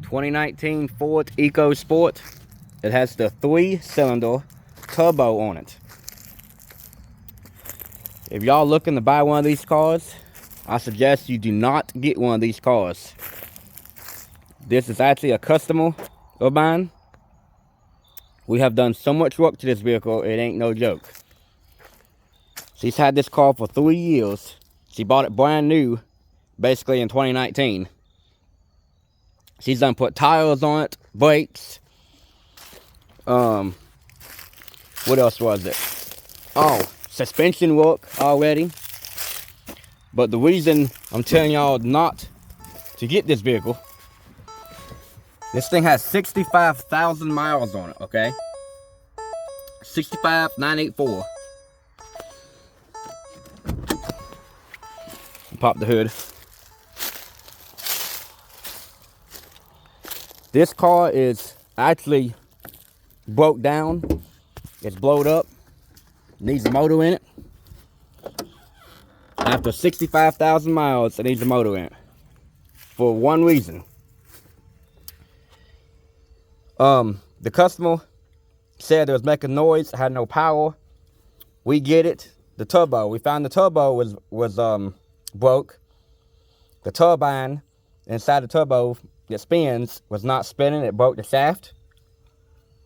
2019 Ford EcoSport. It has the 3-cylinder turbo on it. If y'all looking to buy one of these cars, I suggest you do not get one of these cars. This is actually a customer of mine. We have done so much work to this vehicle, it ain't no joke. She's had this car for 3 years. She bought it brand new, basically in 2019. She's done put tires on it, brakes. What else was it? Oh, suspension work already. But the reason I'm telling y'all not to get this vehicle, this thing has 65,000 miles on it, okay? 65,984. Pop the hood. This car is actually broke down. It's blowed up. Needs a motor in it. After 65,000 miles, it needs a motor in it. For one reason. The customer said it was making noise, had no power. We get it. The turbo. We found the turbo was broke. The turbine inside the turbo that spins was not spinning. It broke the shaft.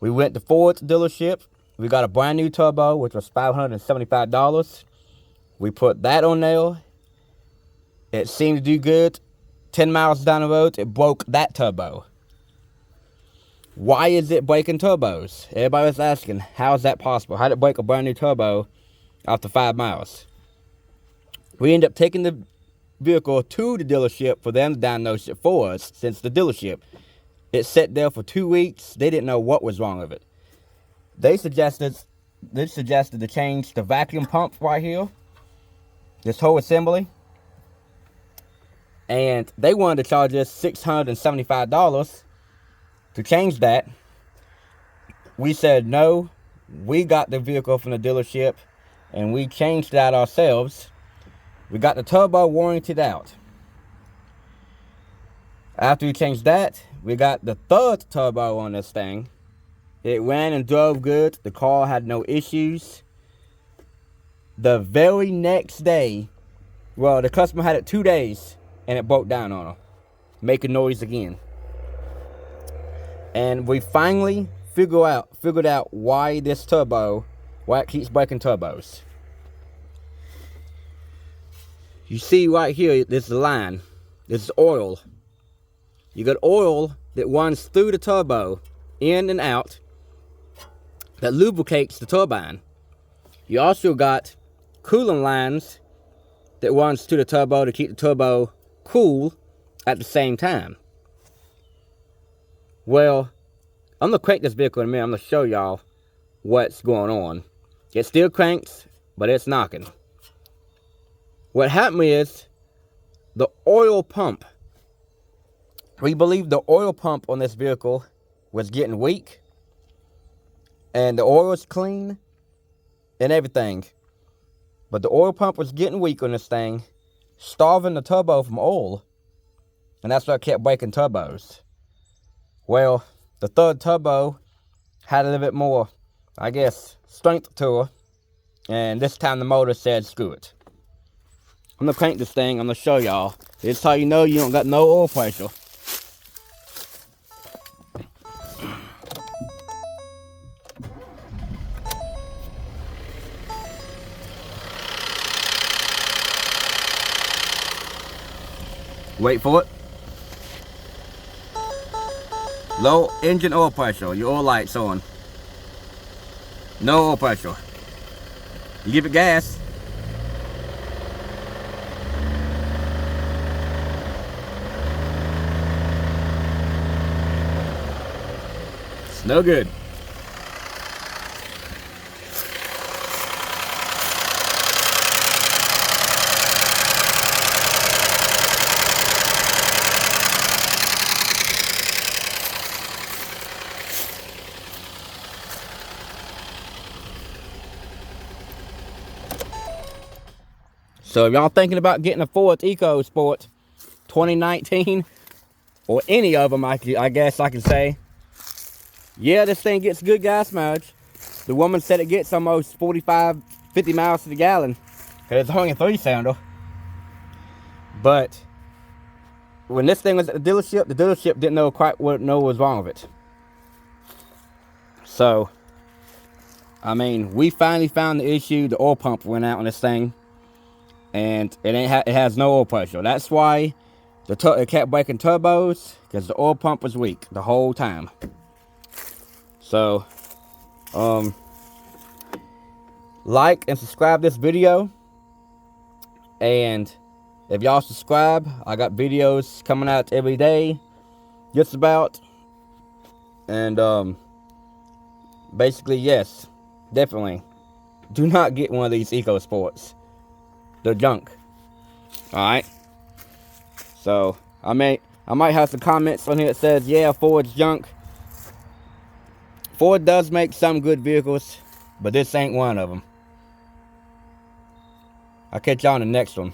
We went to Ford's dealership. We got a brand new turbo, which was $575. We put that on there. It seemed to do good. 10 miles down the road, it broke that turbo. Why is it breaking turbos? Everybody was asking, how is that possible? How did it break a brand new turbo after 5 miles? We ended up taking the vehicle to the dealership for them to diagnose it for us, since the dealership, it sat there for 2 weeks. They didn't know what was wrong with it. They suggested to change the vacuum pump right here, this whole assembly, and they wanted to charge us $675 to change that. We said no. We got the vehicle from the dealership and we changed that ourselves. We got the turbo warranted out. After we changed that, we got the third turbo on this thing. It ran and drove good. The car had no issues. The very next day, well, the customer had it 2 days and it broke down on her, making noise again. And we finally figured out why this turbo, why it keeps breaking turbos. You see right here, this is the line. This is oil. You got oil that runs through the turbo, in and out, that lubricates the turbine. You also got coolant lines that runs to the turbo to keep the turbo cool at the same time. Well, I'm going to crank this vehicle in a minute. I'm going to show y'all what's going on. It still cranks, but it's knocking. What happened is the oil pump. We believe the oil pump on this vehicle was getting weak. And the oil is clean and everything. But the oil pump was getting weak on this thing, starving the turbo from oil. And that's why it kept breaking turbos. Well, the third turbo had a little bit more, I guess, strength to her. And this time the motor said, screw it. I'm going to crank this thing. I'm going to show y'all. This is how you know you don't got no oil pressure. Wait for it. Low engine oil pressure. Your oil light's on. No oil pressure. You give it gas. It's no good. So if y'all thinking about getting a Ford EcoSport 2019, or any of them, I guess I can say. Yeah, this thing gets good gas mileage. The woman said it gets almost 45, 50 miles to the gallon. Because it's only a 3-cylinder. But when this thing was at the dealership didn't know quite what was wrong with it. So, I mean, we finally found the issue. The oil pump went out on this thing. And it has no oil pressure. That's why it kept breaking turbos. Because the oil pump was weak the whole time. So, like and subscribe this video. And if y'all subscribe, I got videos coming out every day, just about. And basically, yes, definitely, do not get one of these EcoSports. They're junk. All right. So I might have some comments on here that says, yeah, Ford's junk. Ford does make some good vehicles, but this ain't one of them. I'll catch y'all on the next one.